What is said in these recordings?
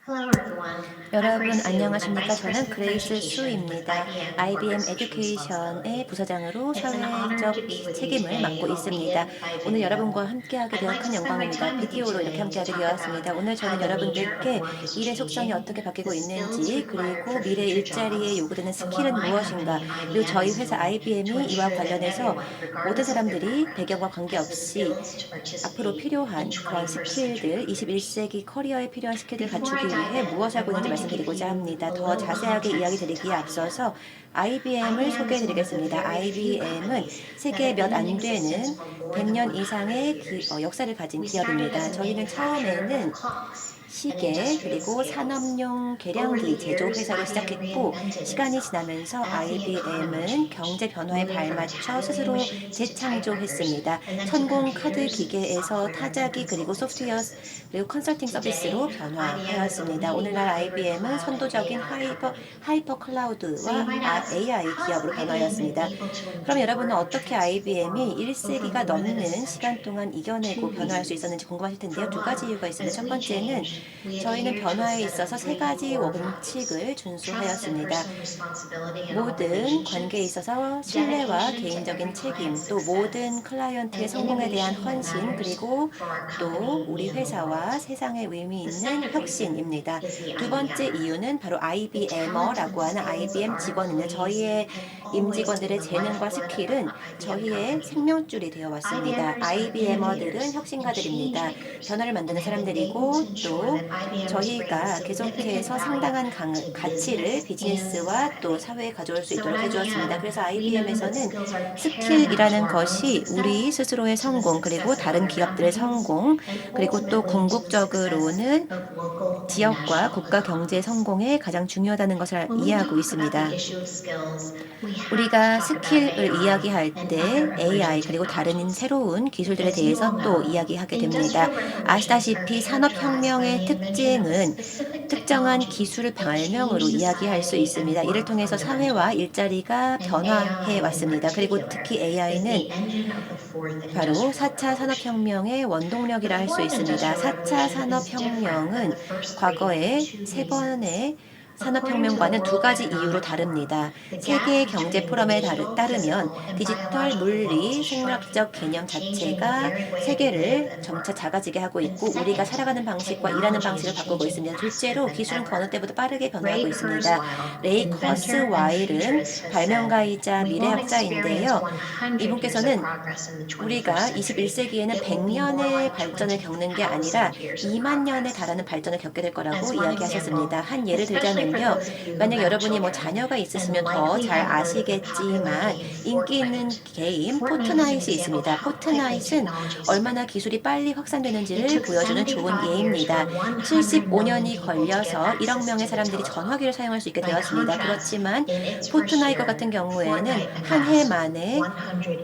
Hello everyone. I'm 여러분 Grace Su. I'm 안녕하십니까? Vice 저는 President of 그레이스 Education with 수입니다. IBM IBM Corporate Social 에듀케이션의 Responsibility. 부서장으로 It's an honor to 사회적 be with you 책임을 today, 맡고 있습니다. albeit by 오늘 video. 여러분과 함께하게 I'd 되어 like to 큰 spend my 영광입니다. time with you 비디오로 이렇게 today to 함께하게 talk about 되었습니다. 오늘 how 저는 the nature of 여러분들께 work is 일의 속성이 changing, 어떻게 바뀌고 the skills 있는지, required 그리고 for 미래 future 일자리에 jobs, 요구되는 and what 스킬은 my 무엇인가, company 그리고 IBM 저희 is 회사 doing to IBM이 이와 ensure that 관련해서 everyone, 모든 regardless of their 사람들이 background, 배경과 has the 관계없이 skills to 앞으로 participate in 필요한 그런 21st century 스킬들, careers. 21세기 커리어에 필요한 스킬들 Before I 갖추기 dive 위해 in, 무엇을 I 하고 있는지 wanted to give 말씀드리고자 you 합니다. a 더 little 자세하게 이야기 context to 드리기에 IBM. 앞서서 IBM을 IBM 소개해 is one of the 드리겠습니다. very few IBM은 companies that 세계에 have 몇 been in 안 existence 되는 for more than 100년 100 이상의 years. 역사를 가진 We started as 기업입니다. a 저희는 manufacturer of 처음에는 clocks and 시계 industrial 그리고 scales. 산업용 Over the 계량기 제조 years, 회사로 IBM 시작했고 reinvented 시간이 itself 지나면서 as the economy IBM은 경제 changed, 변화에 moving from 발맞춰 tabulating 스스로 machines to typewriters 재창조했습니다. and then to 천공 카드 computers, 기계에서 software, and 타자기 그리고 consulting 소프트웨어 services. 그리고 컨설팅 서비스로 Today, IBM is a 변화하였습니다. leading 오늘날 hybrid IBM은 cloud and 선도적인 AI company. 하이퍼 So you 클라우드와 might ask, AI how has 기업으로 IBM been 변화하였습니다. able to 그럼 endure 여러분은 and 어떻게 IBM이 transform over 1세기가 more than a 넘는 시간 century? 동안 Two 이겨내고 변화할 수 reasons. 있었는지 궁금하실 텐데요. For 두 가지 one, 이유가 있습니다. as 첫 we 번째는 change, we 저희는 adhere to a 변화에 set of 있어서 세 three 가지 core values: 원칙을 trust and 준수하였습니다. personal responsibility in all 모든 관계에 relationships, 있어서 신뢰와 dedication to 개인적인 every 책임, client's 또 모든 success, 클라이언트의 and 성공에 대한 innovation that 헌신, matters 그리고 for our 또 company 우리 and the 회사와 world. 세상에 의미 The 있는 second reason 혁신입니다. is the 두 번째 IBMer. 이유는 바로 The talent and IBM어라고 하는 skills of IBM our 직원입니다. employees 저희의 have always been 임직원들의 the 재능과 lifeblood of the 스킬은 IBM 저희의 company. 생명줄이 되어 왔습니다. IBMers are IBM어들은 innovators and change 혁신가들입니다. makers, 변화를 and 만드는 have been able to 사람들이고 ensure 또 that IBMers bring 저희가 significant 계속해서 value 상당한 to 가치를 business and 비즈니스와 또 society. 사회에 가져올 수 So at 있도록 해주었습니다. IBM, 그래서 we know that IBM에서는 skills are paramount to 스킬이라는 our own 것이 우리 success, 스스로의 to the 성공, 그리고 success of 다른 other 기업들의 companies, 성공, and 그리고 또 ultimately to the success 궁극적으로는 of local and 지역과 national 국가 경제 economies. 성공에 가장 중요하다는 것을 When we 이해하고 talk about the 있습니다. issue of skills, we have to 우리가 talk about 스킬을 AI 이야기할 and 때 other emerging AI 그리고 다른 technologies. 새로운 기술들에 As you all 대해서 또 know, 이야기하게 됩니다. industrial revolutions are 아시다시피 characterized by 산업혁명의 the invention of 특징은 specific 특정한 technologies 기술 that 발명으로 change 이야기할 수 society and 있습니다. 이를 work 통해서 사회와 fundamentally. 일자리가 And 변화해 AI in 왔습니다. 그리고 particular 특히 is AI는 the engine of the fourth 바로 industrial 4차 revolution. 산업혁명의 The 원동력이라 할 수 fourth 있습니다. industrial 4차 revolution is different than 산업혁명은 the first three for 과거의 two 세 reasons. 번의 According to the 산업혁명과는 두 World 가지 이유로 Economic Forum, 다릅니다. the gap 세계 경제 between the 포럼에 digital, 따르면 physical, and 디지털, biological worlds 물리, is shrinking, 생물학적 개념 changing the 자체가 very way we live 세계를 and 점차 work. 작아지게 하고 And 있고 우리가 second, 살아가는 방식과 일하는 technology is 방식을 바꾸고 changing 있습니다. faster 둘째로 than 기술은 그 ever. 어느 때보다 빠르게 변화하고 Ray 있습니다. Kurzweil, 레이 inventor and 커스와일은 futurist, has said, 발명가이자 "We won't experience 미래학자인데요. 100 years of 이분께서는 progress in the 21st 우리가 century. 21세기에는 It will be more 100년의 like 발전을 겪는 게 아니라 20,000 years of 2만 년에 progress." 달하는 발전을 겪게 될 거라고 As one example, 이야기하셨습니다. 한 예를 especially for 들자면요. those of you who 만약 have 여러분이 뭐 children 자녀가 and 있으시면 더 likely 잘 have heard of the popular 아시겠지만 game 인기 있는 Fortnite. 게임 Fortnite is an 포트나잇이 example of 있습니다. how quickly 포트나잇은 technology 얼마나 spread. 기술이 빨리 It 확산되는지를 took 보여주는 좋은 75 years for 예입니다. 100 million 75년이 people to get 걸려서 1억 access 명의 to the 사람들이 telephone. 전화기를 사용할 수 있게 By 되었습니다. contrast, 그렇지만 in its first 포트나잇과 year, 같은 경우에는 Fortnite 한 해 amassed 만에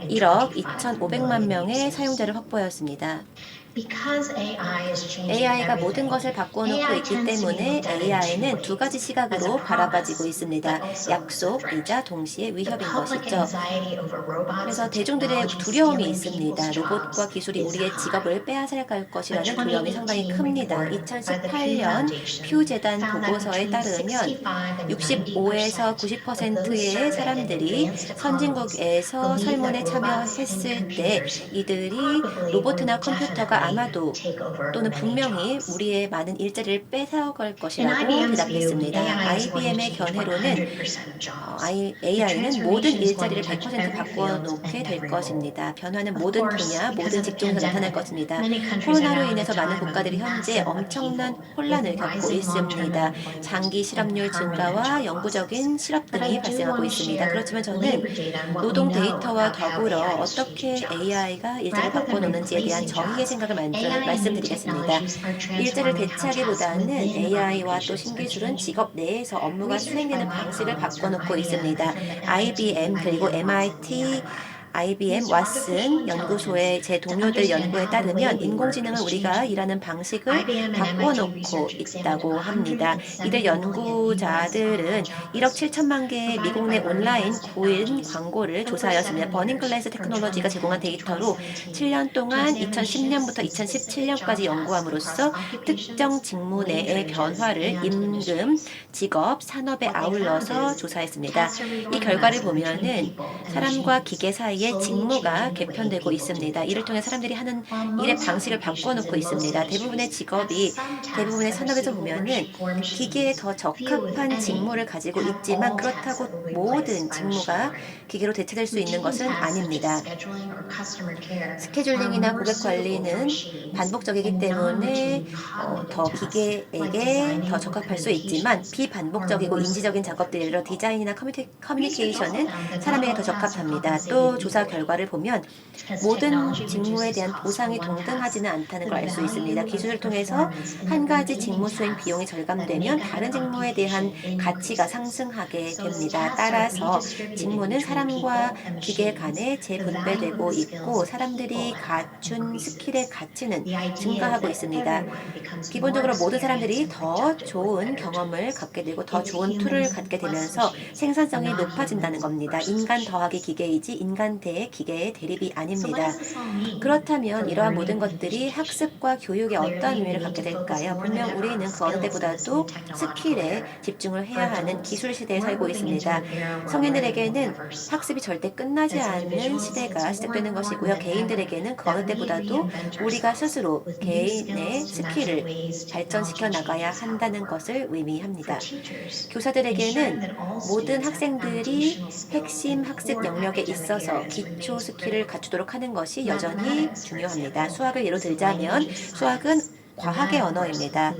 1억 125 2,500만 million 명의 users. 사용자를 확보하였습니다. Because AI is changing AI가 모든 everything, 것을 바꾸어 놓고 AI 있기 tends to be 때문에 looked at in two AI는 두 ways: 가지 as a 시각으로 바라봐지고 promise, but 있습니다. also as a threat. 약속이자 동시에 The 위협인 public 것이죠. anxiety over robots 그래서 and 대중들의 technology 두려움이 stealing people's 있습니다. 로봇과 jobs 기술이 is 우리의 high. 직업을 빼앗아갈 A 것이라는 두려움이 상당히 2018 큽니다. report by the Pew 2018년 Foundation 퓨재단 found that 보고서에 between 따르면 65 and 65에서 90% of those 90%의 surveyed in 사람들이 advanced economies 선진국에서 believe 설문에 that robots and 참여했을 때 computers 이들이 probably or 로봇이나 컴퓨터가 definitely 아마도 take over 또는 many 분명히 jobs. 우리의 많은 일자리를 뺏어갈 In 것이라고 IBM's view, 대답했습니다. AI is going to IBM의 change 견해로는 100% of jobs. The AI는 모든 transformation is going 일자리를 to touch 100% every 바꾸어 field 놓게 and 될 every role. 것입니다. 변화는 Of 모든 course, 분야, because 모든 of the 직종에서 나타날 pandemic, 것입니다. many countries are 코로나로 now in a 인해서 많은 time of 국가들이 현재 massive 엄청난 upheaval, with 혼란을 겪고 rising long-term 있습니다. unemployment 장기 and 실업률 permanent 증가와 job losses. 영구적인 실업 But I 등이 do 발생하고 want to 있습니다. share 그렇지만 저는 labor data and what we 노동 know 데이터와 about how 더불어 AI is changing 어떻게 jobs. AI가 일자리를 Rather than 바꿔놓는지에 대한 replacing 저희의 jobs, 생각을 AI and new 말씀드리겠습니다. technologies are 일자리를 transforming how tasks 대체하기보다는 within AI와 또 occupations are 신기술은 changing. 직업 내에서 업무가 Research by 수행되는 my 방식을 colleagues from 바꿔놓고 IBM and 있습니다. from the MIT IBM 그리고 IBM Watson MIT Lear Lab IBM 왓슨 연구소의 제 동료들 연구에 따르면 인공지능은 우리가 일하는 방식을 바꿔놓고 있다고 합니다. 이들 연구자들은 1억 7천만 개의 미국 내 온라인 구인 광고를 조사하였습니다. 버닝글래스 테크놀로지가 제공한 데이터로 7년 동안 2010년부터 2017년까지 연구함으로써 특정 직무 내의 변화를 임금, 직업, 산업에 아울러서 조사했습니다. 이 결과를 보면은 사람과 기계 사이에 직무가 개편되고 있습니다. 이를 통해 사람들이 하는 일의 방식을 바꿔놓고 있습니다. 대부분의 산업에서 보면은 기계에 더 적합한 직무를 가지고 있지만 그렇다고 모든 직무가 기계로 대체될 수 있는 것은 아닙니다. 스케줄링이나 고객 관리는 반복적이기 때문에 더 기계에게 더 적합할 수 있지만 비반복적이고 인지적인 작업들, 예를 들어 디자인이나 커뮤니케이션은 사람에게 더 적합합니다. 또 조사 결과를 보면 모든 직무에 대한 보상이 동등하지는 않다는 걸 알 수 있습니다. 기술을 통해서 한 가지 직무 수행 비용이 절감되면 다른 직무에 대한 가치가 상승하게 됩니다. 따라서 직무는 사람과 기계 간에 재분배되고 있고 사람들이 갖춘 스킬의 가치는 증가하고 있습니다. 기본적으로 모든 사람들이 더 좋은 경험을 갖게 되고 더 좋은 툴을 갖게 되면서 생산성이 높아진다는 겁니다. 인간 더하기 기계이지 인간 대 기계의 대립이 아닙니다. 그렇다면 이러한 모든 것들이 학습과 교육에 어떠한 의미를 갖게 될까요? 분명 우리는 그 어느 때보다도 스킬에 집중을 해야 하는 기술 시대에 살고 있습니다. 성인들에게는 학습이 절대 끝나지 않는 시대가 시작되는 것이고요. 개인들에게는 그 어느 때보다도 우리가 스스로 개인의 스킬을 발전시켜 나가야 한다는 것을 의미합니다. 교사들에게는 모든 학생들이 핵심 학습 영역에 있어서 기초 스킬을 갖추도록 하는 것이 여전히 중요합니다. 수학을 예로 들자면 수학은 과학의 언어입니다.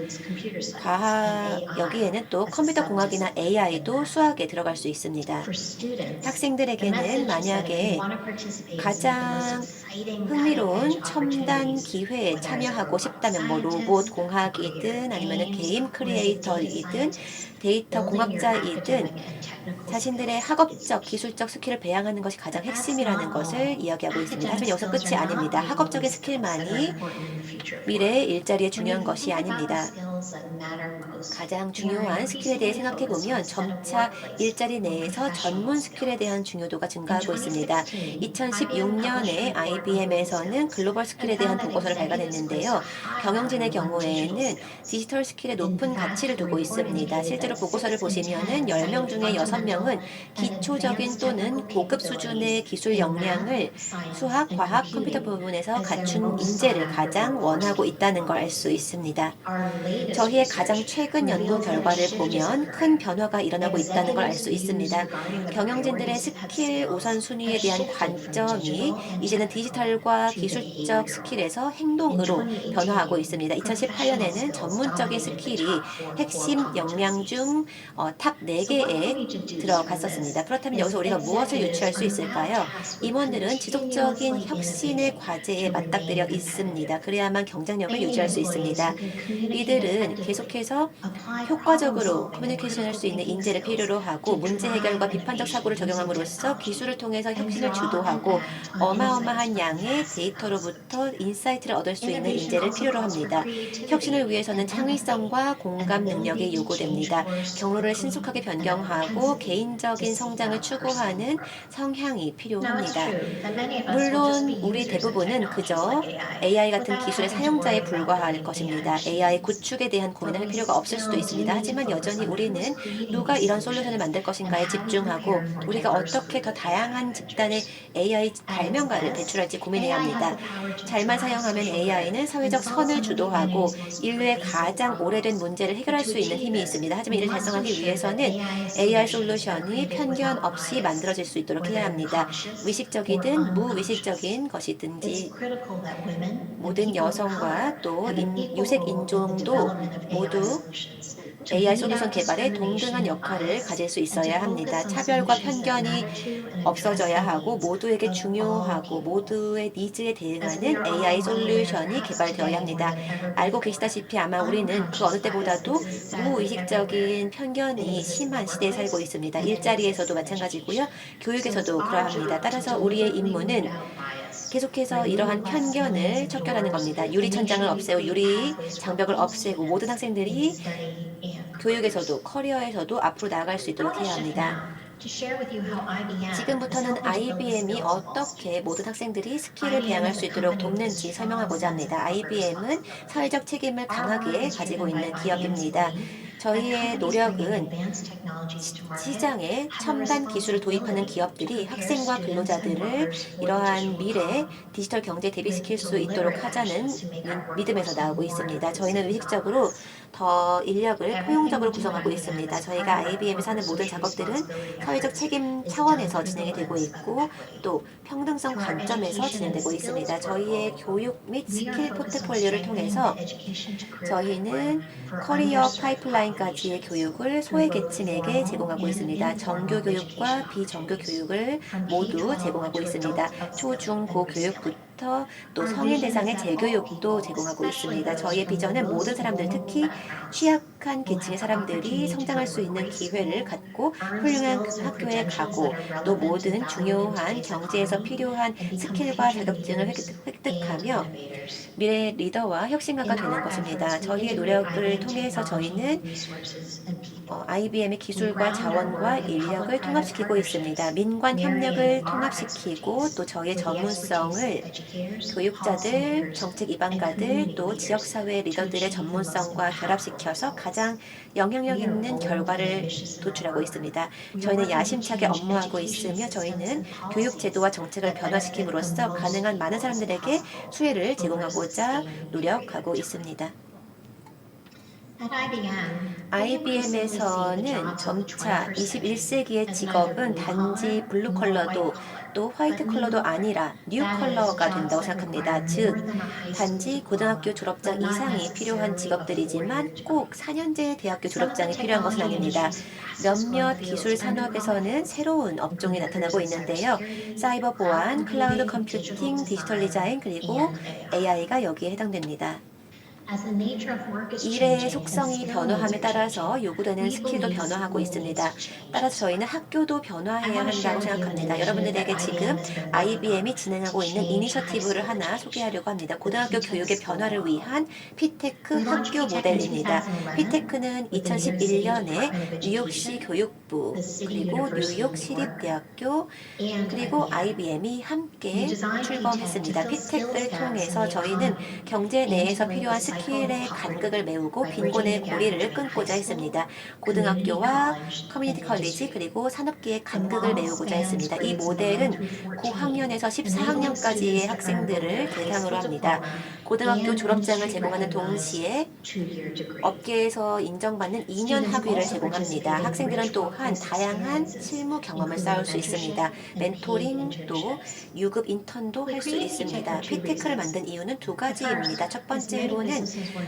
여기에는 또 컴퓨터 공학이나 AI도 수학에 들어갈 수 있습니다. 학생들에게는 만약에 가장 흥미로운 첨단 기회에 참여하고 싶다면 로봇 공학이든 아니면 게임 크리에이터이든 데이터 공학자이든 자신들의 학업적, 기술적 스킬을 배양하는 것이 가장 핵심이라는 것을 이야기하고 있습니다. 하지만 여기서 끝이 아닙니다. 학업적인 스킬만이 미래의 일자리에 중요한 것이 아닙니다. 가장 중요한 스킬에 대해 생각해보면 점차 일자리 내에서 전문 스킬에 대한 중요도가 증가하고 있습니다. 2016년에 IBM에서는 글로벌 스킬에 대한 보고서를 발간했는데요. 경영진의 경우에는 디지털 스킬에 높은 가치를 두고 있습니다. 실제로 보고서를 보시면은 10명 중에 6명은 기초적인 또는 고급 수준의 기술 역량을 수학, 과학, 컴퓨터 부분에서 갖춘 인재를 가장 원하고 있다는 걸 알 수 있습니다. 저희의 가장 최근 연구 결과를 보면 큰 변화가 일어나고 있다는 걸 알 수 있습니다. 경영진들의 스킬 우선순위에 대한 관점이 이제는 디지털과 기술적 스킬에서 행동으로 변화하고 있습니다. 2018년에는 전문적인 스킬이 핵심 역량 중 탑 4개에 들어갔었습니다. 그렇다면 여기서 우리가 무엇을 유추할 수 있을까요? 임원들은 지속적인 혁신의 과제에 맞닥뜨려 있습니다. 그래야만 경쟁력을 유지할 수 있습니다. 이들은 계속해서 효과적으로 커뮤니케이션할 수 있는 인재를 필요로 하고 문제 해결과 비판적 사고를 적용함으로써 기술을 통해서 혁신을 주도하고 어마어마한 양의 데이터로부터 인사이트를 얻을 수 있는 인재를 필요로 합니다. 혁신을 위해서는 창의성과 공감 능력이 요구됩니다. 경로를 신속하게 변경하고 개인적인 성장을 추구하는 성향이 필요합니다. 물론 우리 대부분은 그저 AI 같은 기술의 사용자에 불과할 것입니다. AI 구축에 대한 고민을 할 필요가 없을 수도 있습니다. 하지만 여전히 우리는 누가 이런 솔루션을 만들 것인가에 집중하고 우리가 어떻게 더 다양한 집단의 AI 발명가를 배출할지 고민해야 합니다. 잘만 사용하면 AI는 사회적 선을 주도하고 인류의 가장 오래된 문제를 해결할 수 있는 힘이 있습니다. 하지만 이를 달성하기 위해서는 AI 솔루션이 편견 없이 만들어질 수 있도록 해야 합니다. 의식적이든 무의식적인 것이든지 모든 여성과 또 유색 인종도 모두 AI 솔루션 개발에 동등한 역할을 가질 수 있어야 합니다. 차별과 편견이 없어져야 하고 모두에게 중요하고 모두의 니즈에 대응하는 AI 솔루션이 개발되어야 합니다. 알고 계시다시피 아마 우리는 그 어느 때보다도 무의식적인 편견이 심한 시대에 살고 있습니다. 일자리에서도 마찬가지고요. 교육에서도 그러합니다. 따라서 우리의 임무는 계속해서 이러한 편견을 척결하는 겁니다. 유리천장을 없애고 유리 장벽을 없애고 모든 학생들이 교육에서도 커리어에서도 앞으로 나아갈 수 있도록 해야 합니다. 지금부터는 IBM이 어떻게 모든 학생들이 스킬을 배양할 수 있도록 돕는지 설명하고자 합니다. IBM은 사회적 책임을 강하게 가지고 있는 기업입니다. 저희의 노력은 시장에 첨단 기술을 도입하는 기업들이 학생과 근로자들을 이러한 미래 디지털 경제에 대비시킬 수 있도록 하자는 믿음에서 나오고 있습니다. 저희는 의식적으로 더 인력을 포용적으로 구성하고 있습니다. 저희가 IBM에서 하는 모든 작업들은 사회적 책임 차원에서 진행이 되고 있고 또 평등성 관점에서 진행되고 있습니다. 저희의 교육 및 스킬 포트폴리오를 통해서 저희는 커리어 파이프라인까지의 교육을 소외계층에게 제공하고 있습니다. 정규 교육과 비정규 교육을 모두 제공하고 있습니다. 초, 중, 고 교육부터 또 성인 대상의 재교육도 제공하고 있습니다. 저희의 비전은 모든 사람들, 특히 취약한 계층의 사람들이 성장할 수 있는 기회를 갖고 훌륭한 학교에 가고 또 모든 중요한 경제에서 필요한 스킬과 자격증을 획득하며 미래 리더와 혁신가가 되는 것입니다. 저희의 노력을 통해서 저희는 IBM의 기술과 자원과 인력을 통합시키고 있습니다. 민관 협력을 통합시키고 또 저희의 전문성을 교육자들, 정책 이방가들, 또 지역사회 리더들의 전문성과 결합시켜서 가장 영향력 있는 결과를 도출하고 있습니다. 저희는 야심차게 업무하고 있으며 저희는 교육 제도와 정책을 변화시킴으로써 가능한 많은 사람들에게 수혜를 제공하고자 노력하고 있습니다. IBM에서는 점차 21세기의 직업은 단지 블루 컬러도 또 화이트 컬러도 아니라 뉴 컬러가 된다고 생각합니다. 즉, 단지 고등학교 졸업장 이상이 필요한 직업들이지만 꼭 4년제 대학교 졸업장이 필요한 것은 아닙니다. 몇몇 기술 산업에서는 새로운 업종이 나타나고 있는데요. 사이버 보안, 클라우드 컴퓨팅, 디지털 디자인, 그리고 AI가 여기에 해당됩니다. 일의 속성이 변화함에 따라서 요구되는 스킬도 변화하고 있습니다. 따라서 저희는 학교도 변화해야 한다고 생각합니다. 여러분들에게 지금 IBM이 진행하고 있는 이니셔티브를 하나 소개하려고 합니다. 고등학교 교육의 변화를 위한 피테크 학교 모델입니다. 피테크는 2011년에 뉴욕시 교육부 그리고 뉴욕 시립대학교 그리고 IBM이 함께 출범했습니다. 피테크를 통해서 저희는 경제 내에서 필요한 스킬의 간극을 메우고 빈곤의 고리를 끊고자 했습니다. 고등학교와 커뮤니티 컬리지 그리고 산업계의 간극을 메우고자 했습니다. 이 모델은 고학년에서 14학년까지의 학생들을 대상으로 합니다. 고등학교 졸업장을 제공하는 동시에 업계에서 인정받는 2년 학위를 제공합니다. 학생들은 또한 다양한 실무 경험을 쌓을 수 있습니다. 멘토링 또 유급 인턴도 할 수 있습니다. 피테크를 만든 이유는 두 가지입니다. 첫 번째로는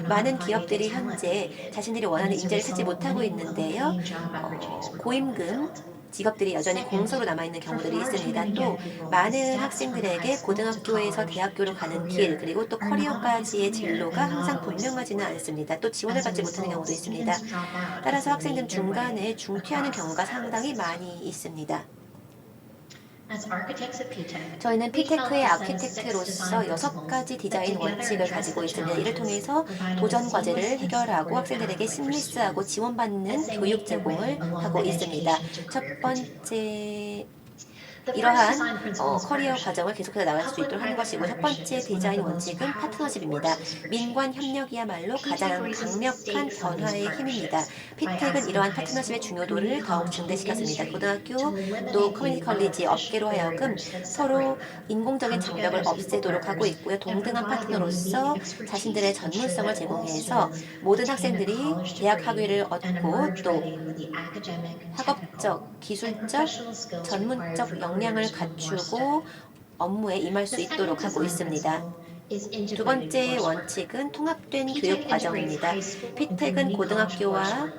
많은 기업들이 현재 자신들이 원하는 인재를 찾지 못하고 있는데요. 고임금 직업들이 여전히 공소로 남아있는 경우들이 있습니다. 또 많은 학생들에게 고등학교에서 대학교로 가는 길 그리고 또 커리어까지의 진로가 항상 분명하지는 않습니다. 또 지원을 받지 못하는 경우도 있습니다. 따라서 학생들은 중간에 중퇴하는 경우가 상당히 많이 있습니다. 저희는 피테크의 아키텍트로서 6가지 디자인 원칙을 가지고 있습니다. 이를 통해서 도전 과제를 해결하고 학생들에게 심리스하고 지원받는 교육 제공을 하고 있습니다. 첫 번째 이러한 커리어 과정을 계속해서 나갈 수 있도록 하는 것이고 첫 번째 디자인 원칙은 파트너십입니다. 민관 협력이야말로 가장 강력한 변화의 힘입니다. 피텍은 이러한 파트너십의 중요도를 더욱 증대시켰습니다. 고등학교 또 커뮤니티 컬리지 업계로 하여금 서로 인공적인 장벽을 없애도록 하고 있고요. 동등한 파트너로서 자신들의 전문성을 제공해서 모든 학생들이 대학 학위를 얻고 또 학업적, 기술적, 전문적 역량을 갖추고 업무에 임할 수 있도록 하고 있습니다. 두 번째 원칙은 통합된 교육 과정입니다. 피텍은 고등학교와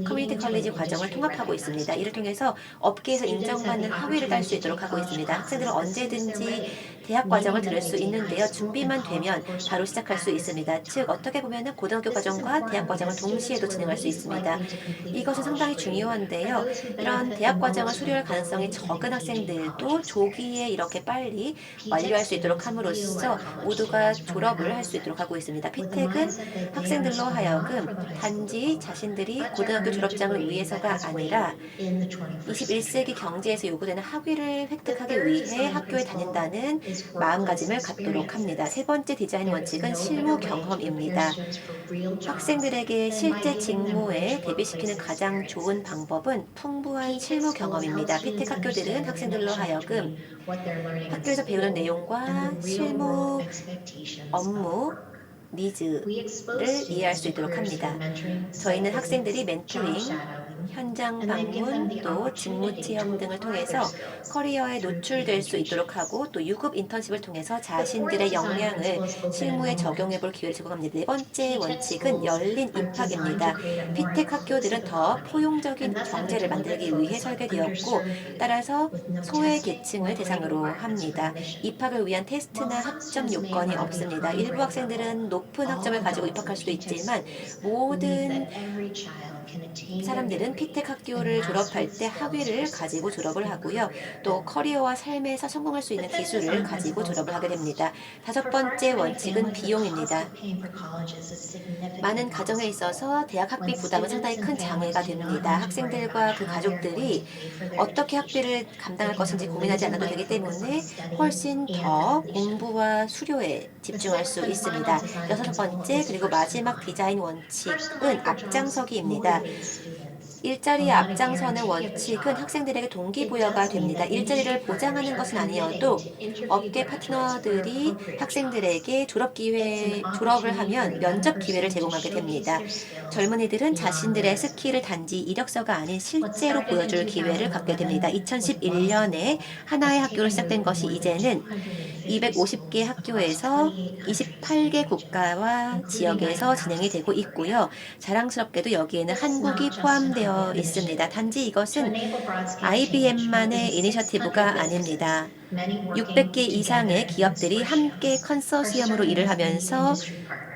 커뮤니티 컬리지 과정을 통합하고 있습니다. 이를 통해서 업계에서 인정받는 학위를 딸 수 있도록 하고 있습니다. 학생들은 언제든지 대학 과정을 들을 수 있는데요. 준비만 되면 바로 시작할 수 있습니다. 즉 어떻게 보면 고등학교 과정과 대학 과정을 동시에도 진행할 수 있습니다. 이것은 상당히 중요한데요. 이런 대학 과정을 수료할 가능성이 적은 학생들도 조기에 이렇게 빨리 완료할 수 있도록 함으로써 모두가 졸업을 할 수 있도록 하고 있습니다. 피텍은 학생들로 하여금 단지 자신들이 고등학교 졸업장을 위해서가 아니라 21세기 경제에서 요구되는 학위를 획득하기 위해 학교에 다닌다는 마음가짐을 갖도록 합니다. 세 번째 디자인 원칙은 실무 경험입니다. 학생들에게 실제 직무에 대비시키는 가장 좋은 방법은 풍부한 실무 경험입니다. 피텍 학교들은 학생들로 하여금 학교에서 배우는 내용과 실무 업무 니즈를 이해할 수 있도록 합니다. 저희는 학생들이 멘토링, 현장 방문, 또 직무 체험 등을 통해서 커리어에 노출될 수 있도록 하고 또 유급 인턴십을 통해서 자신들의 역량을 실무에 적용해 볼 기회를 제공합니다. 네 번째 원칙은 열린 입학입니다. 피텍 학교들은 더 포용적인 경제를 만들기 위해 설계되었고 따라서 소외계층을 대상으로 합니다. 입학을 위한 테스트나 학점 요건이 없습니다. 일부 학생들은 높은 학점을 가지고 입학할 수도 있지만 모든 사람들은 피텍 학교를 졸업할 때 학위를 가지고 졸업을 하고요. 또 커리어와 삶에서 성공할 수 있는 기술을 가지고 졸업을 하게 됩니다. 다섯 번째 원칙은 비용입니다. 많은 가정에 있어서 대학 학비 부담은 상당히 큰 장애가 됩니다. 학생들과 그 가족들이 어떻게 학비를 감당할 것인지 고민하지 않아도 되기 때문에 훨씬 더 공부와 수료에 집중할 수 있습니다. 여섯 번째 그리고 마지막 디자인 원칙은 앞장서기입니다. 일자리에 앞장서는 원칙은 학생들에게 동기부여가 됩니다. 일자리를 보장하는 것은 아니어도 업계 파트너들이 학생들에게 졸업을 하면 면접 기회를 제공하게 됩니다. 젊은이들은 자신들의 스킬을 단지 이력서가 아닌 실제로 보여줄 기회를 갖게 됩니다. 2011년에 하나의 학교로 시작된 것이 이제는 250개 학교에서 28개 국가와 지역에서 진행이 되고 있고요. 자랑스럽게도 여기에는 한국이 포함되어 있습니다. 단지 이것은 IBM만의 이니셔티브가 아닙니다. 600개 이상의 기업들이 함께 컨소시엄으로 일을 하면서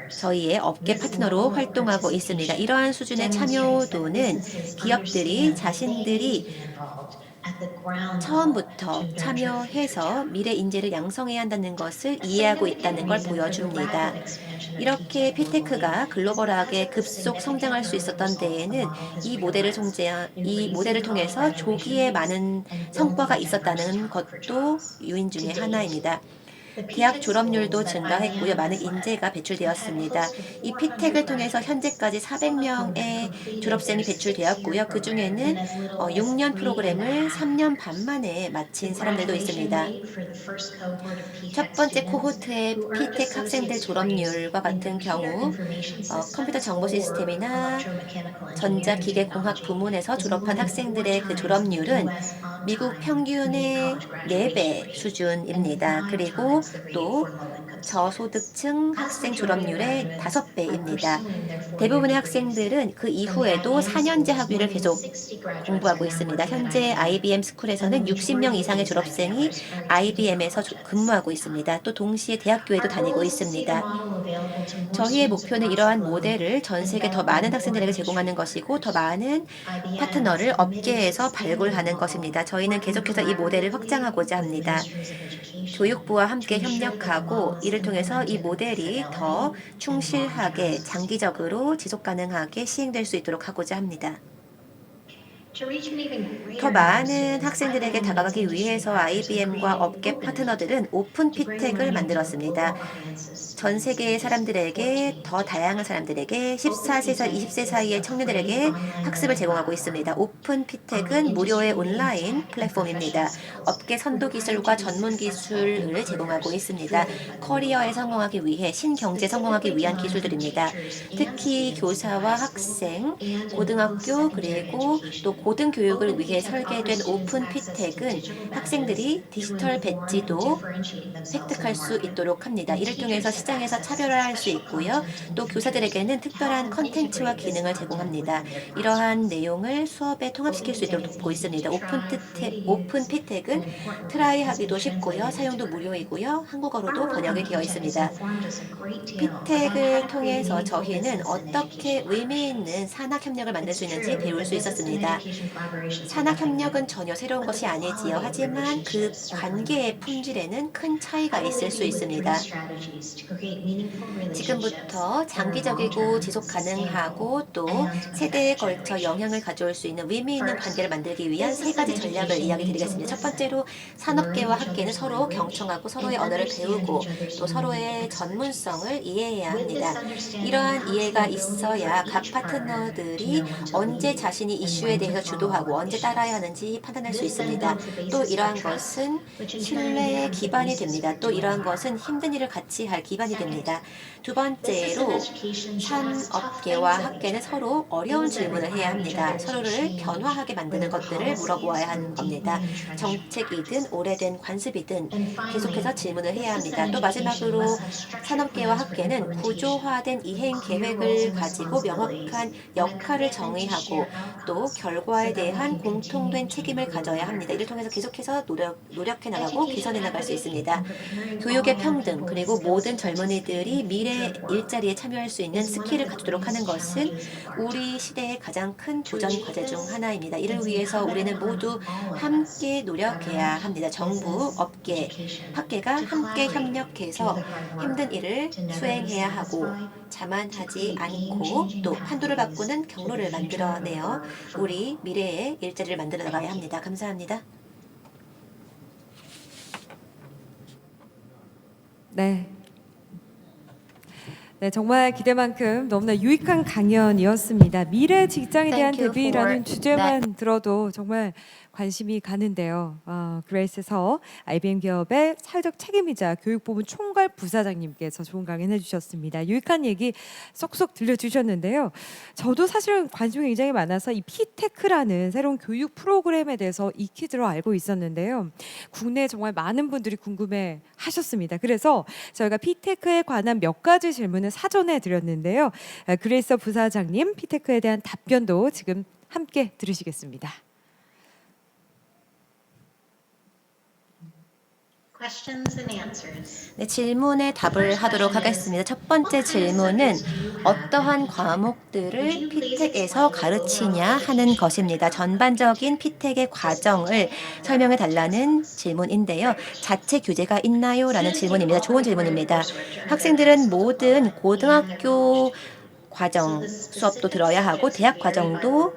저희의 업계 파트너로 활동하고 있습니다. 이러한 수준의 참여도는 기업들이 자신들이 처음부터 참여해서 미래 인재를 양성해야 한다는 것을 이해하고 있다는 걸 보여줍니다. 이렇게 피테크가 글로벌하게 급속 성장할 수 있었던 데에는 이 모델을 통해서 조기에 많은 성과가 있었다는 것도 요인 중에 하나입니다. 대학 졸업률도 증가했고요. 많은 인재가 배출되었습니다. 이 피텍을 통해서 현재까지 400명의 졸업생이 배출되었고요. 그 중에는 6년 프로그램을 3년 반 만에 마친 사람들도 있습니다. 첫 번째 코호트의 피텍 학생들 졸업률과 같은 경우 컴퓨터 정보 시스템이나 전자기계공학 부문에서 졸업한 학생들의 그 졸업률은 미국 평균의 4배 수준입니다. 그리고 또 저소득층 학생 졸업률의 5배입니다. 대부분의 학생들은 그 이후에도 4년제 학위를 계속 공부하고 있습니다. 현재 IBM 스쿨에서는 60명 이상의 졸업생이 IBM에서 근무하고 있습니다. 또 동시에 대학교에도 다니고 있습니다. 저희의 목표는 이러한 모델을 전 세계 더 많은 학생들에게 제공하는 것이고 더 많은 파트너를 업계에서 발굴하는 것입니다. 저희는 계속해서 이 모델을 확장하고자 합니다. 교육부와 함께 협력하고 이를 통해서 이 모델이 더 충실하게 장기적으로 지속 가능하게 시행될 수 있도록 하고자 합니다. 더 많은 학생들에게 다가가기 위해서 IBM과 업계 파트너들은 오픈 피텍을 만들었습니다. 전 세계의 사람들에게, 더 다양한 사람들에게, 14세에서 20세 사이의 청년들에게 학습을 제공하고 있습니다. 오픈 피텍은 무료의 온라인 플랫폼입니다. 업계 선도 기술과 전문 기술을 제공하고 있습니다. 커리어에 성공하기 위해, 신경제에 성공하기 위한 기술들입니다. 특히 교사와 학생, 고등학교 그리고 또 고등교육을 위해 설계된 오픈 피텍은 학생들이 디지털 배지도 획득할 수 있도록 합니다. 이를 통해서 시장에서 차별화할 수 있고요. 또 교사들에게는 특별한 컨텐츠와 기능을 제공합니다. 이러한 내용을 수업에 통합시킬 수 있도록 돕고 있습니다. 오픈 피텍은 트라이하기도 쉽고요. 사용도 무료이고요. 한국어로도 번역이 되어 있습니다. 피텍을 통해서 저희는 어떻게 의미 있는 산학협력을 만들 수 있는지 배울 수 있었습니다. 산학협력은 전혀 새로운 것이 아니지요. 하지만 그 관계의 품질에는 큰 차이가 있을 수 있습니다. 지금부터 장기적이고 지속 가능하고 또 세대에 걸쳐 영향을 가져올 수 있는 의미 있는 관계를 만들기 위한 3가지 전략을 이야기 드리겠습니다. 첫 번째로 산업계와 학계는 서로 경청하고 서로의 언어를 배우고 또 서로의 전문성을 이해해야 합니다. 이러한 이해가 있어야 각 파트너들이 언제 자신이 이슈에 대해서 주도하고 언제 따라야 하는지 판단할 수 있습니다. 또 이러한 것은 신뢰의 기반이 됩니다. 또 이러한 것은 힘든 일을 같이 할 기반이 됩니다. 두 번째로 산업계와 학계는 서로 어려운 질문을 해야 합니다. 서로를 변화하게 만드는 것들을 물어보아야 하는 겁니다. 정책이든 오래된 관습이든 계속해서 질문을 해야 합니다. 또 마지막으로 산업계와 학계는 구조화된 이행 계획을 가지고 명확한 역할을 정의하고 또 결과에 대한 공통된 책임을 가져야 합니다. 이를 통해서 계속해서 노력해 나가고 개선해 나갈 수 있습니다. 교육의 평등 그리고 모든 젊은이들이 미래 일자리에 참여할 수 있는 스킬을 갖추도록 하는 것은 우리 시대의 가장 큰 도전 과제 중 하나입니다. 이를 위해서 우리는 모두 함께 노력해야 합니다. 정부, 업계, 학계가 함께 협력해서 힘든 일을 수행해야 하고 자만하지 않고 또 판도를 바꾸는 경로를 만들어내어 우리 미래의 일자리를 만들어 나가야 합니다. 감사합니다. 네. 네, 정말 기대만큼 너무나 유익한 강연이었습니다. 미래 직장에 대한 Thank you 대비라는 for 주제만 들어도 정말 관심이 가는데요. 그레이스서 IBM 기업의 사회적 책임이자 교육부문 총괄 부사장님께서 좋은 강연 해주셨습니다. 유익한 얘기 쏙쏙 들려주셨는데요. 저도 사실은 관심이 굉장히 많아서 이 피테크라는 새로운 교육 프로그램에 대해서 익히 들어 알고 있었는데요. 국내에 정말 많은 분들이 궁금해 하셨습니다. 그래서 저희가 피테크에 관한 몇 가지 질문을 사전에 드렸는데요. 그레이서 부사장님 피테크에 대한 답변도 지금 함께 들으시겠습니다. 네, 질문에 답을 하도록 하겠습니다. 첫 번째 질문은 어떠한 과목들을 피텍에서 가르치냐 하는 것입니다. 전반적인 피텍의 과정을 설명해 달라는 질문인데요. 자체 규제가 있나요? 라는 질문입니다. 좋은 질문입니다. 학생들은 모든 고등학교 과정 수업도 들어야 하고 대학 과정도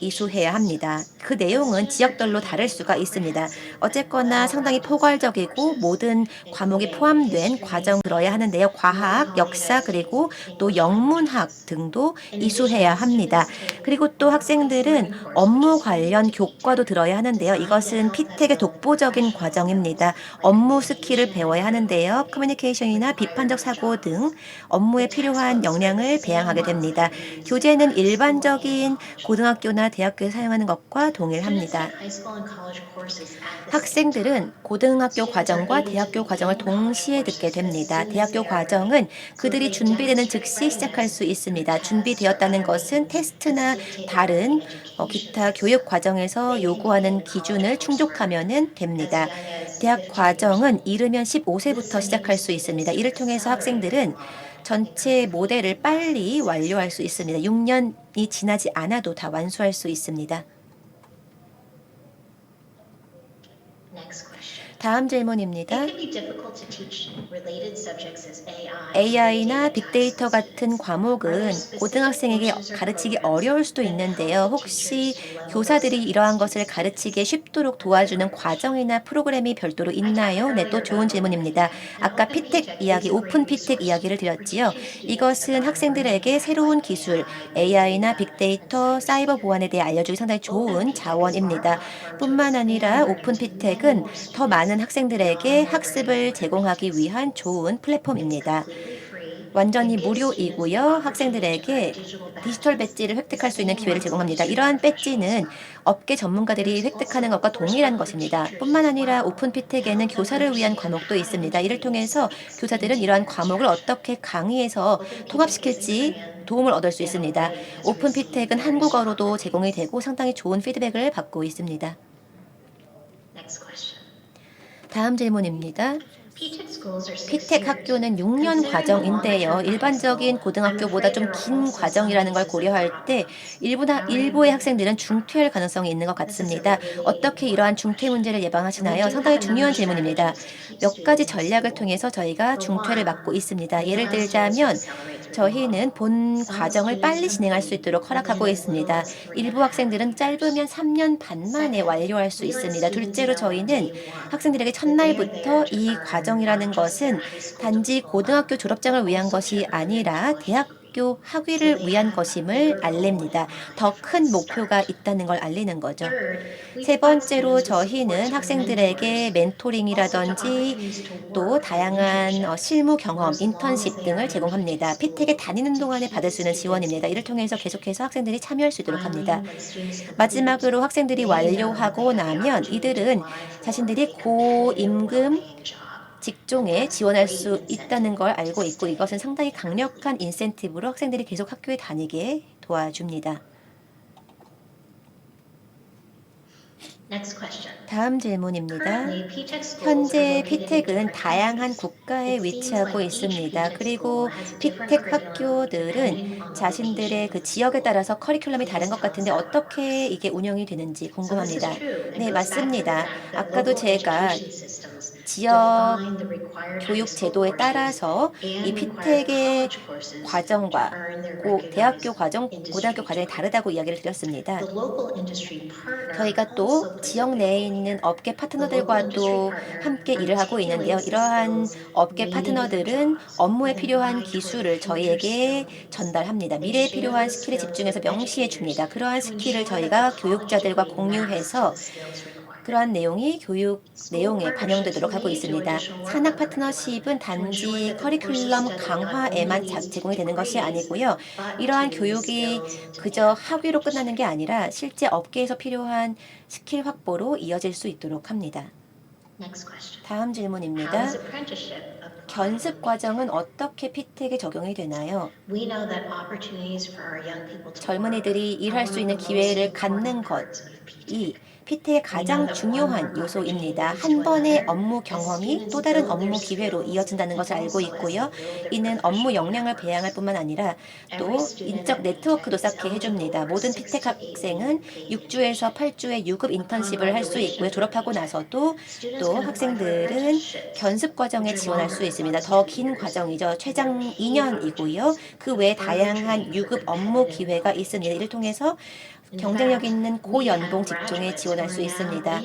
이수해야 합니다. 그 내용은 지역별로 다를 수가 있습니다. 어쨌거나 상당히 포괄적이고 모든 과목이 포함된 과정 들어야 하는데요. 과학, 역사 그리고 또 영문학 등도 이수해야 합니다. 그리고 또 학생들은 업무 관련 교과도 들어야 하는데요. 이것은 피텍의 독보적인 과정입니다. 업무 스킬을 배워야 하는데요. 커뮤니케이션이나 비판적 사고 등 업무에 필요한 역량을 배양하게 됩니다. 교재는 일반적인 고등학교나 대학교에 사용하는 것과 동일합니다. 학생들은 고등학교 과정과 대학교 과정을 동시에 듣게 됩니다. 대학교 과정은 그들이 준비되는 즉시 시작할 수 있습니다. 준비되었다는 것은 테스트나 다른 기타 교육 과정에서 요구하는 기준을 충족하면 됩니다. 대학 과정은 이르면 15세부터 시작할 수 있습니다. 이를 통해서 학생들은 전체 모델을 빨리 완료할 수 있습니다. 6년이 지나지 않아도 다 완수할 수 있습니다. 다음 질문입니다. It can be difficult to teach related subjects as AI AI나 and data 빅데이터 tasks. 같은 과목은 고등학생에게 가르치기 어려울 수도 있는데요. 혹시 교사들이 이러한 것을 가르치기에 쉽도록 도와주는 과정이나 프로그램이 별도로 있나요? 네, 또 좋은 질문입니다. 아까 피텍 이야기, 오픈 피텍 이야기를 드렸지요. 이것은 학생들에게 새로운 기술, AI나 빅데이터, 사이버 보안에 대해 알려주기 상당히 좋은 자원입니다. 뿐만 아니라 오픈 피텍은 더 많은 학생들에게 학습을 제공하기 위한 좋은 플랫폼입니다. 완전히 무료이고요. 학생들에게 디지털 배지를 획득할 수 있는 기회를 제공합니다. 이러한 배지는 업계 전문가들이 획득하는 것과 동일한 것입니다. 뿐만 아니라 오픈 피텍에는 교사를 위한 과목도 있습니다. 이를 통해서 교사들은 이러한 과목을 어떻게 강의에서 통합시킬지 도움을 얻을 수 있습니다. 오픈 피텍은 한국어로도 제공이 되고 상당히 좋은 피드백을 받고 있습니다. Next question. 다음 질문입니다. 피텍 학교는 6년 과정인데요. 일반적인 고등학교보다 좀 긴 과정이라는 걸 고려할 때 일부의 학생들은 중퇴할 가능성이 있는 것 같습니다. 어떻게 이러한 중퇴 문제를 예방하시나요? 상당히 중요한 질문입니다. 몇 가지 전략을 통해서 저희가 중퇴를 막고 있습니다. 예를 들자면 저희는 본 과정을 빨리 진행할 수 있도록 허락하고 있습니다. 일부 학생들은 짧으면 3년 반 만에 완료할 수 있습니다. 둘째로 저희는 학생들에게 첫날부터 이 과정이라는 것은 단지 고등학교 졸업장을 위한 것이 아니라 대학교 학위를 위한 것임을 알립니다. 더 큰 목표가 있다는 걸 알리는 거죠. 세 번째로 저희는 학생들에게 멘토링이라든지 또 다양한 실무 경험, 인턴십 등을 제공합니다. 피텍에 다니는 동안에 받을 수 있는 지원입니다. 이를 통해서 계속해서 학생들이 참여할 수 있도록 합니다. 마지막으로 학생들이 완료하고 나면 이들은 자신들이 고임금 직종에 지원할 수 있다는 걸 알고 있고 이것은 상당히 강력한 인센티브로 학생들이 계속 학교에 다니게 도와줍니다. Next question. 다음 질문입니다. Currently, P-TECH schools are 현재 located in 피텍은 different 다양한 countries. 국가에 It seems 위치하고 like each 있습니다. P-TECH 그리고 school has a different 피텍 curriculum 학교들은 depending on the 자신들의 location 그 of the 지역에 school. 따라서 커리큘럼이 다른 것 Please tell us 같은데 how it 어떻게 works. 이게 운영이 되는지 So this is 궁금합니다. true and 네, goes back to the 맞습니다. fact that 아까도 local 제가 education systems 지역 define the required high 교육 school 제도에 courses 따라서 이 and required 피텍의 college courses to 과정과 earn their 대학교 recognized 과정, 고등학교 industry 과정이 degree. 다르다고 이야기를 드렸습니다. The local industry partner 저희가 also 또 plays a 지역 big 내에 role 있는 here. 업계 The local industry 파트너들과도 partner 함께 일을 하고 있는데요. articulates the 이러한 skills 업계 needed for 파트너들은 jobs 업무에 with an 필요한 eye toward the 기술을 future 저희에게 skills. 전달합니다. They 미래에 share 필요한 those 스킬에 skills 집중해서 with 명시해 educators 줍니다. 그러한 to 스킬을 ensure that the 저희가 college 교육자들과 degree maps to 공유해서 the skills required. 그러한 내용이 교육 School 내용에 partnerships 반영되도록 하고 lead to 있습니다. additional work 산학 on curriculum 파트너십은 to ensure 단지 that the courses 커리큘럼 studied not only 강화에만 leads to 제공이 되는 것이 degrees, 아니고요. but 이러한 to 교육이 skills to 그저 manage 학위로 끝나는 게 industry. 아니라 실제 업계에서 필요한 스킬 확보로 이어질 수 있도록 합니다. Next question. 다음 How 질문입니다. does apprenticeship apply? 견습 과정은 어떻게 피텍에 적용이 되나요? We know that opportunities for our young people to work 젊은이들이 are 일할 one 수 of 있는 the most 기회를 important 갖는 parts of 것이 P-TECH. 피텍의 가장 중요한 요소입니다. 한 번의 업무 경험이 또 다른 업무 기회로 이어진다는 것을 알고 있고요. 이는 업무 역량을 배양할 뿐만 아니라 또 인적 네트워크도 쌓게 해줍니다. 모든 피텍 학생은 6주에서 8주의 유급 인턴십을 할 수 있고요. 졸업하고 나서도 또 학생들은 견습 과정에 지원할 수 있습니다. 더 긴 과정이죠. 최장 2년이고요. 그 외에 다양한 유급 업무 기회가 있습니다. 이를 통해서 경쟁력 있는 고연봉 직종에 지원할 수 있습니다.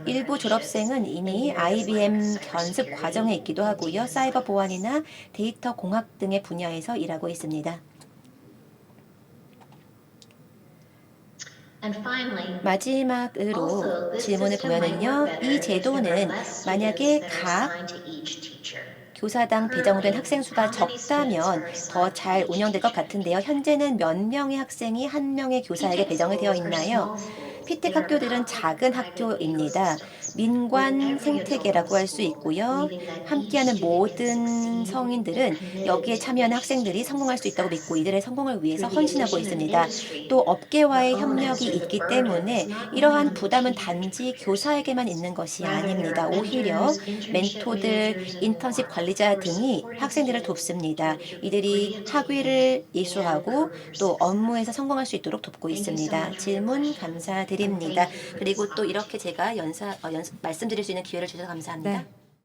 일부 졸업생은 이미 IBM 견습 과정에 있기도 하고요. 사이버 보안이나 데이터 공학 등의 분야에서 일하고 있습니다. And finally, 마지막으로 질문을 보면은요. 이 제도는 만약에 각 교사당 배정된 학생 수가 적다면 더 잘 운영될 것 같은데요. 현재는 몇 명의 학생이 한 명의 교사에게 배정이 되어 있나요? 피텍 학교들은 작은 학교입니다. 민관 생태계라고 할 수 있고요. 함께하는 모든 성인들은 여기에 참여하는 학생들이 성공할 수 있다고 믿고 이들의 성공을 위해서 헌신하고 있습니다. 또 업계와의 협력이 있기 때문에 이러한 부담은 단지 교사에게만 있는 것이 아닙니다. 오히려 멘토들, 인턴십 관리자 등이 학생들을 돕습니다. 이들이 학위를 이수하고 또 업무에서 성공할 수 있도록 돕고 있습니다. 질문 감사드립니다. 그리고 또 이렇게 제가 말씀드릴 수 있는 기회를 주셔서 감사합니다. 네.